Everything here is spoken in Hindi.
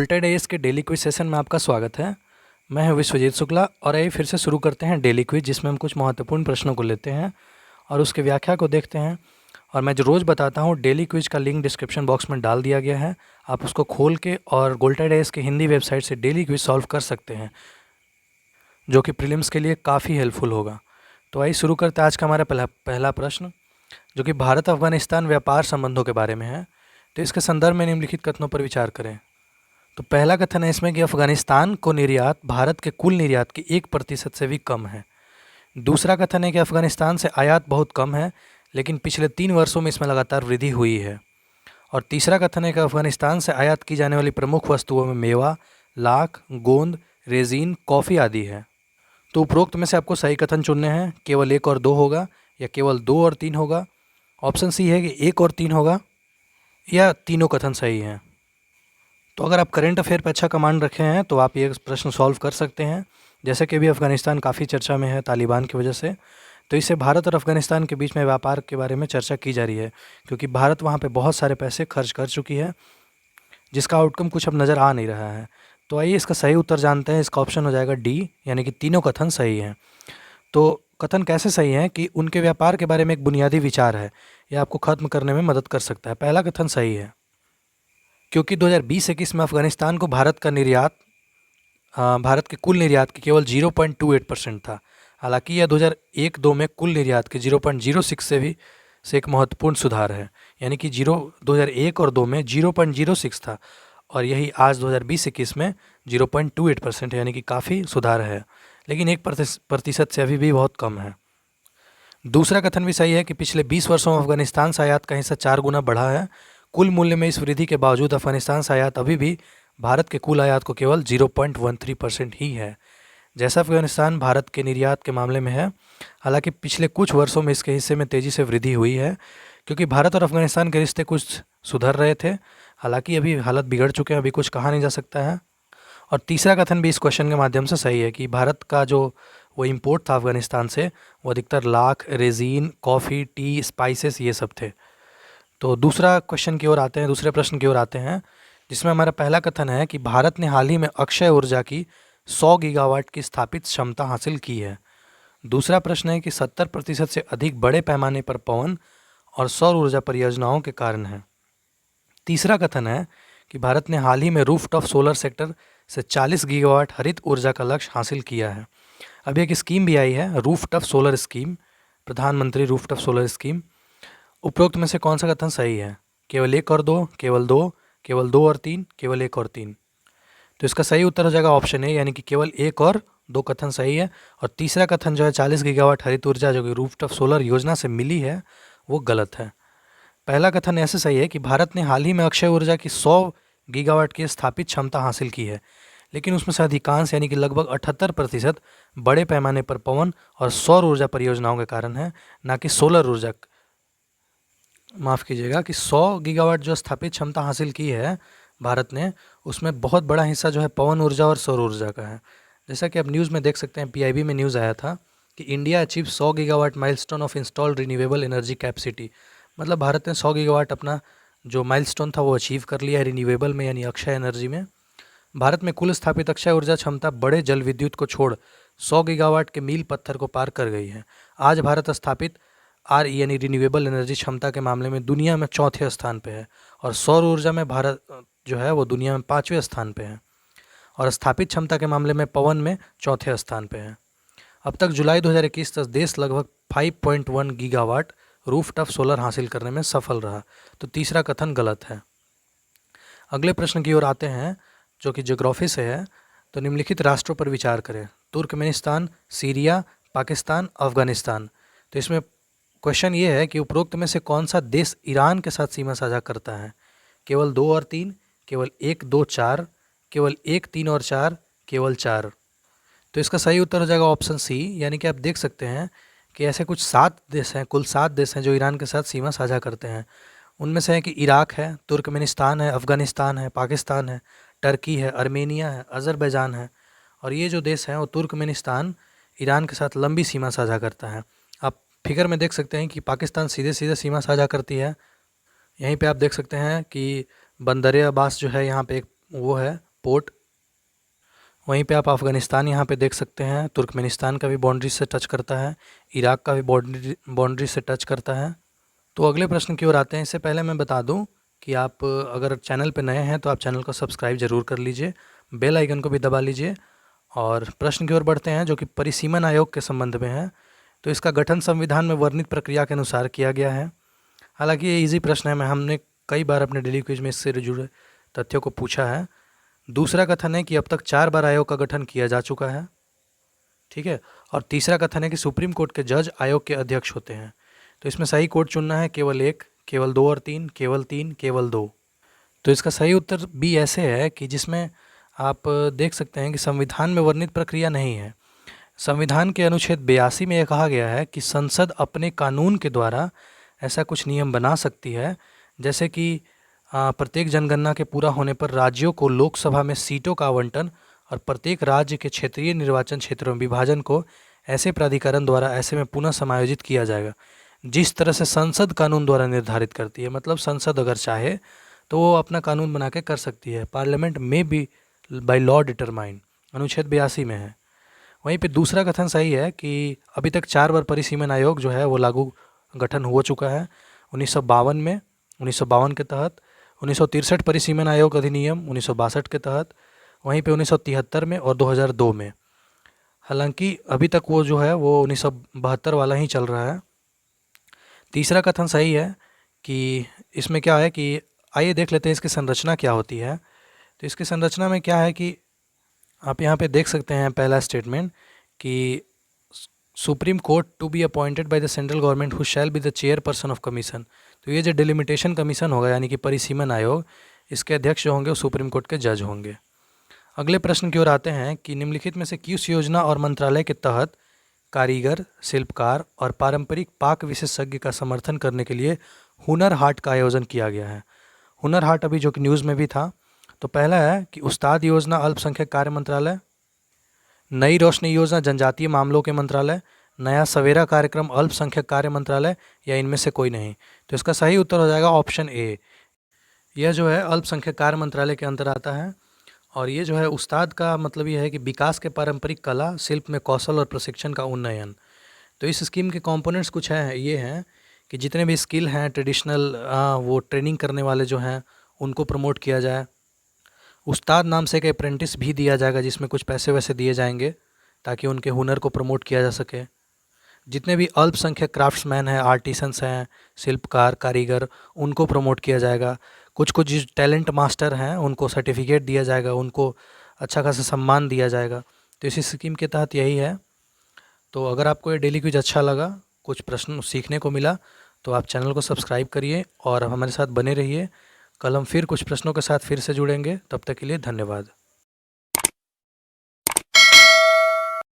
गोल्टेड एज के डेली क्विज सेशन में आपका स्वागत है। मैं हूं विश्वजीत शुक्ला और आइए फिर से शुरू करते हैं डेली क्विज, जिसमें हम कुछ महत्वपूर्ण प्रश्नों को लेते हैं और उसके व्याख्या को देखते हैं। और मैं जो रोज़ बताता हूं, डेली क्विज का लिंक डिस्क्रिप्शन बॉक्स में डाल दिया गया है। आप उसको खोल के और गोल्टेड एज के हिंदी वेबसाइट से डेली क्विज सॉल्व कर सकते हैं, जो कि प्रीलिम्स के लिए काफ़ी हेल्पफुल होगा। तो आइए शुरू करते हैं आज का हमारा पहला प्रश्न, जो कि भारत अफगानिस्तान व्यापार संबंधों के बारे में है। तो इसके संदर्भ में निम्नलिखित कथनों पर विचार करें। तो पहला कथन है इसमें कि अफगानिस्तान को निर्यात भारत के कुल निर्यात के 1% से भी कम है। दूसरा कथन है कि अफगानिस्तान से आयात बहुत कम है, लेकिन पिछले 3 वर्षों में इसमें लगातार वृद्धि हुई है। और तीसरा कथन है कि अफगानिस्तान से आयात की जाने वाली प्रमुख वस्तुओं में मेवा, लाख, गोंद, रेजिन, कॉफ़ी आदि है। तो उपरोक्त में से आपको सही कथन चुनने हैं। केवल 1 और 2 होगा या केवल 2 और 3 होगा। ऑप्शन सी है कि 1 और 3 होगा या तीनों कथन सही हैं। तो अगर आप करंट अफेयर पर अच्छा कमांड रखे हैं तो आप ये प्रश्न सॉल्व कर सकते हैं। जैसे कि अभी अफगानिस्तान काफ़ी चर्चा में है तालिबान की वजह से, तो इससे भारत और अफगानिस्तान के बीच में व्यापार के बारे में चर्चा की जा रही है, क्योंकि भारत वहाँ पे बहुत सारे पैसे खर्च कर चुकी है, जिसका आउटकम कुछ अब नज़र आ नहीं रहा है। तो आइए इसका सही उत्तर जानते हैं। इसका ऑप्शन हो जाएगा डी, यानी कि तीनों कथन सही हैं। तो कथन कैसे सही हैं कि उनके व्यापार के बारे में एक बुनियादी विचार है, यह आपको ख़त्म करने में मदद कर सकता है। पहला कथन सही है, क्योंकि 2020-21 में अफगानिस्तान को भारत के कुल निर्यात के केवल 0.28% था। हालांकि यह 2001-2 में कुल निर्यात के 0.06 से एक महत्वपूर्ण सुधार है। यानी कि 2001 और 2 में 0.06 था और यही आज 2020-21 में 0.28% है, यानी कि काफ़ी सुधार है, लेकिन 1% से अभी भी बहुत कम है। दूसरा कथन भी सही है कि पिछले 20 वर्षों में अफगानिस्तान से आयात का हिस्सा 4 गुना बढ़ा है। कुल मूल्य में इस वृद्धि के बावजूद अफगानिस्तान से आयात अभी भी भारत के कुल आयात को केवल 0.13% ही है, जैसा अफगानिस्तान भारत के निर्यात के मामले में है। हालांकि पिछले कुछ वर्षों में इसके हिस्से में तेज़ी से वृद्धि हुई है, क्योंकि भारत और अफगानिस्तान के रिश्ते कुछ सुधर रहे थे। हालांकि अभी हालत बिगड़ चुके हैं, अभी कुछ कहा नहीं जा सकता है। और तीसरा कथन भी इस क्वेश्चन के माध्यम से सही है कि भारत का जो वो इम्पोर्ट था अफगानिस्तान से, वो अधिकतर lakh, resin, coffee, T, spices ये सब थे। तो दूसरे प्रश्न की ओर आते हैं, जिसमें हमारा पहला कथन है कि भारत ने हाल ही में अक्षय ऊर्जा की 100 गीगावाट की स्थापित क्षमता हासिल की है। दूसरा प्रश्न है कि 70% से अधिक बड़े पैमाने पर पवन और सौर ऊर्जा परियोजनाओं के कारण है। तीसरा कथन है कि भारत ने हाल ही में रूफटॉप सोलर सेक्टर से 40 गीगावाट हरित ऊर्जा का लक्ष्य हासिल किया है। अभी एक स्कीम भी आई है, रूफटॉप सोलर स्कीम, प्रधानमंत्री रूफटॉप सोलर स्कीम। उपरोक्त में से कौन सा कथन सही है? केवल 1 और 2, केवल 2, केवल 2 और 3, केवल 1 और 3। तो इसका सही उत्तर हो जाएगा ऑप्शन ए, यानी कि केवल 1 और 2 कथन सही है। और तीसरा कथन जो है 40 गीगावाट हरित ऊर्जा जो कि रूफटॉप सोलर योजना से मिली है, वो गलत है। पहला कथन ऐसे सही है कि भारत ने हाल ही में अक्षय ऊर्जा की 100 गीगावाट की स्थापित क्षमता हासिल की है, लेकिन उसमें से अधिकांश यानी कि लगभग 78% बड़े पैमाने पर पवन और सौर ऊर्जा परियोजनाओं के कारण है, ना कि सोलर ऊर्जा। माफ़ कीजिएगा कि 100 गीगावाट जो स्थापित क्षमता हासिल की है भारत ने, उसमें बहुत बड़ा हिस्सा जो है पवन ऊर्जा और सौर ऊर्जा का है। जैसा कि आप न्यूज़ में देख सकते हैं, पीआईबी में न्यूज़ आया था कि India achieve 100 gigawatt milestone of installed renewable energy capacity. मतलब भारत ने 100 गीगावाट अपना जो माइलस्टोन था वो अचीव कर लिया है रिन्यूएबल में, यानी अक्षय एनर्जी में। भारत में कुल स्थापित अक्षय ऊर्जा क्षमता बड़े जल विद्युत को छोड़ 100 गीगावाट के मील पत्थर को पार कर गई है। आज भारत स्थापित यानी रिन्यूएबल एनर्जी क्षमता के मामले में दुनिया में 4थे स्थान पे है, और सौर ऊर्जा में भारत जो है वो दुनिया में 5वें स्थान पे है, और स्थापित क्षमता के मामले में पवन में 4थे स्थान पे है। अब तक जुलाई 2021 तक देश लगभग 5.1 गीगावाट रूफटॉप सोलर हासिल करने में सफल रहा। तो तीसरा कथन गलत है। अगले प्रश्न की ओर आते हैं, जो कि ज्योग्राफी से है। तो निम्नलिखित राष्ट्रों पर विचार करें: तुर्कमेनिस्तान, सीरिया, पाकिस्तान, अफगानिस्तान। तो इसमें क्वेश्चन ये है कि उपरोक्त में से कौन सा देश ईरान के साथ सीमा साझा करता है? केवल 2 और 3, केवल 1, 2, 4, केवल 1, 3 और 4, केवल 4। तो इसका सही उत्तर हो जाएगा ऑप्शन सी, यानी कि आप देख सकते हैं कि ऐसे कुछ 7 देश हैं, कुल 7 देश हैं जो ईरान के साथ सीमा साझा करते हैं। उनमें से है कि इराक है, तुर्कमेनिस्तान है, अफगानिस्तान है, पाकिस्तान है, टर्की है, अर्मेनिया है, अज़रबैजान है। और ये जो देश हैं वो तुर्कमेनिस्तान ईरान के साथ लंबी सीमा साझा करता है। आप फिगर में देख सकते हैं कि पाकिस्तान सीधे सीधे सीमा साझा करती है। यहीं पे आप देख सकते हैं कि बंदर अब्बास जो है यहाँ पे एक वो है पोर्ट। वहीं पे आप अफ़गानिस्तान यहाँ पे देख सकते हैं, तुर्कमेनिस्तान का भी बाउंड्री से टच करता है, इराक का भी बाउंड्री से टच करता है। तो अगले प्रश्न की ओर आते हैं। इससे पहले मैं बता दूं कि आप अगर चैनल पर नए हैं तो आप चैनल को सब्सक्राइब ज़रूर कर लीजिए, बेल आइकन को भी दबा लीजिए। और प्रश्न की ओर बढ़ते हैं जो कि परिसीमन आयोग के संबंध में है। तो इसका गठन संविधान में वर्णित प्रक्रिया के अनुसार किया गया है। हालांकि ये इजी प्रश्न है, हमने कई बार अपने डेली क्विज में इससे जुड़े तथ्यों को पूछा है। दूसरा कथन है कि अब तक 4 बार आयोग का गठन किया जा चुका है, ठीक है। और तीसरा कथन है कि सुप्रीम कोर्ट के जज आयोग के अध्यक्ष होते हैं। तो इसमें सही कोड चुनना है केवल 1, केवल 2 और 3, केवल 3, केवल 2। तो इसका सही उत्तर भी ऐसे है कि जिसमें आप देख सकते हैं कि संविधान में वर्णित प्रक्रिया नहीं है। संविधान के अनुच्छेद 82 में यह कहा गया है कि संसद अपने कानून के द्वारा ऐसा कुछ नियम बना सकती है, जैसे कि प्रत्येक जनगणना के पूरा होने पर राज्यों को लोकसभा में सीटों का आवंटन और प्रत्येक राज्य के क्षेत्रीय निर्वाचन क्षेत्रों में विभाजन को ऐसे प्राधिकरण द्वारा ऐसे में पुनः समायोजित किया जाएगा जिस तरह से संसद कानून द्वारा निर्धारित करती है। मतलब संसद अगर चाहे तो वो अपना कानून बना के कर सकती है। पार्लियामेंट में बी बाय लॉ डिटरमाइन, अनुच्छेद 82 में है। वहीं पे दूसरा कथन सही है कि अभी तक 4 बार परिसीमन आयोग जो है वो लागू गठन हो चुका है। 1952 में, 1952 के तहत, 1963 परिसीमन आयोग अधिनियम 1962 के तहत, वहीं पे 1973 में और 2002 में। हालांकि अभी तक वो जो है वो 1972 वाला ही चल रहा है। तीसरा कथन सही है कि इसमें क्या है कि आइए देख लेते हैं इसकी संरचना क्या होती है। तो इसकी संरचना में क्या है कि आप यहाँ पे देख सकते हैं पहला स्टेटमेंट कि Supreme Court to be appointed by the central government who shall be the chairperson of commission. तो ये जो डिलिमिटेशन कमीशन होगा यानी कि परिसीमन आयोग, इसके अध्यक्ष जो होंगे वो सुप्रीम कोर्ट के जज होंगे। अगले प्रश्न की ओर आते हैं कि निम्नलिखित में से किस योजना और मंत्रालय के तहत कारीगर, शिल्पकार और पारंपरिक पाक विशेषज्ञ का समर्थन करने के लिए हुनर हाट का आयोजन किया गया है। हुनर हाट अभी जो कि न्यूज़ में भी था। तो पहला है कि उस्ताद योजना अल्पसंख्यक कार्य मंत्रालय, नई रोशनी योजना जनजातीय मामलों के मंत्रालय, नया सवेरा कार्यक्रम अल्पसंख्यक कार्य मंत्रालय, या इनमें से कोई नहीं। तो इसका सही उत्तर हो जाएगा ऑप्शन ए। यह जो है अल्पसंख्यक कार्य मंत्रालय के अंतर आता है। और ये जो है उस्ताद का मतलब ये है कि विकास के पारंपरिक कला, शिल्प में कौशल और प्रशिक्षण का उन्नयन। तो इस स्कीम के कंपोनेंट्स कुछ हैं, ये हैं कि जितने भी स्किल हैं ट्रेडिशनल, वो ट्रेनिंग करने वाले जो हैं उनको प्रमोट किया जाए। उस्ताद नाम से एक अप्रेंटिस भी दिया जाएगा जिसमें कुछ पैसे वैसे दिए जाएंगे ताकि उनके हुनर को प्रमोट किया जा सके। जितने भी अल्पसंख्यक क्राफ्ट्समैन हैं, आर्टिसंस हैं, शिल्पकार, कारीगर, उनको प्रमोट किया जाएगा। कुछ कुछ जो टैलेंट मास्टर हैं उनको सर्टिफिकेट दिया जाएगा, उनको अच्छा खासा सम्मान दिया जाएगा। तो इसी स्कीम के तहत यही है। तो अगर आपको ये डेली क्विज अच्छा लगा, कुछ प्रश्न सीखने को मिला, तो आप चैनल को सब्सक्राइब करिए और हमारे साथ बने रहिए। कल हम फिर कुछ प्रश्नों के साथ फिर से जुड़ेंगे। तब तक के लिए धन्यवाद।